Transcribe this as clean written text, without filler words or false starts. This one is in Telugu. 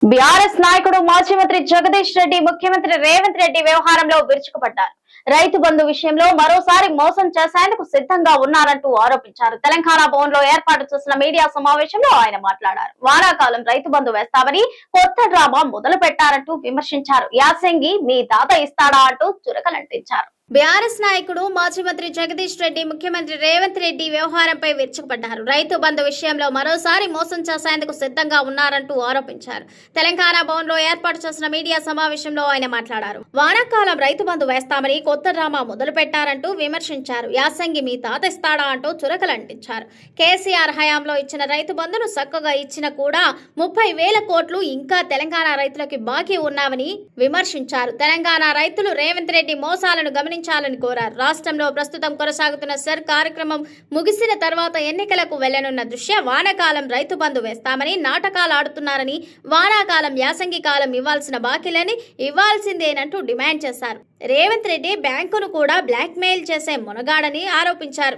బీఆర్ఎస్ నాయకుడు మాజీ మంత్రి జగదీష్ రెడ్డి ముఖ్యమంత్రి రేవంత్ రెడ్డి వ్యవహారంలో విరుచుకుపడ్డారు. రైతు బంధు విషయంలో మరోసారి మోసం చేసేందుకు సిద్ధంగా ఉన్నారంటూ ఆరోపించారు. తెలంగాణ భవన్ లో ఏర్పాటు చేసిన మీడియా సమావేశంలో ఆయన మాట్లాడారు. వానాకాలం రైతు బంధు వేస్తామని కొత్త డ్రామా మొదలు పెట్టారంటూ విమర్శించారు. యాసంగి మీ తాత ఇస్తాడా అంటూ చురకలంటించారు. బీఆర్ఎస్ నాయకుడు మాజీ మంత్రి జగదీష్ రెడ్డి ముఖ్యమంత్రి రేవంత్ రెడ్డి వ్యవహారంపై విరుచుకుపడ్డారు. రైతు బంధు విషయంలో మరోసారి మోసం చేసేందుకు సిద్ధంగా ఉన్నారంటూ ఆరోపించారు. తెలంగాణ భవన్ లో ఏర్పాటు చేసిన మీడియా సమావేశంలో ఆయన మాట్లాడారు. వానాకాలం రైతు బంధు వేస్తామని కొత్త డ్రామా మొదలు పెట్టారంటూ విమర్శించారు. యాసంగి మీ తాత ఇస్తాడా అంటూ చురకలంటించారు. కేసీఆర్ హయాంలో ఇచ్చిన రైతు బంధును చక్కగా ఇచ్చిన కూడా 30,000 కోట్లు ఇంకా తెలంగాణ రైతులకి బాకీ ఉన్నామని విమర్శించారు. తెలంగాణ రైతులు రేవంత్ రెడ్డి మోసాలను గమనించాలని కోరారు. రాష్ట్రంలో ప్రస్తుతం కొనసాగుతున్న సర్ కార్యక్రమం ముగిసిన తర్వాత ఎన్నికలకు వెళ్లనున్న దృష్ట్యా వానాకాలం రైతు బంధు వేస్తామని నాటకాలు ఆడుతున్నారని, వానాకాలం యాసంగి కాలం ఇవ్వాల్సిన బాకీలని ఇవ్వాల్సిందేనంటూ డిమాండ్ చేశారు. రేవంత్ రెడ్డి బ్యాంకును కూడా బ్లాక్ మెయిల్ చేసే మునగాడని ఆరోపించారు.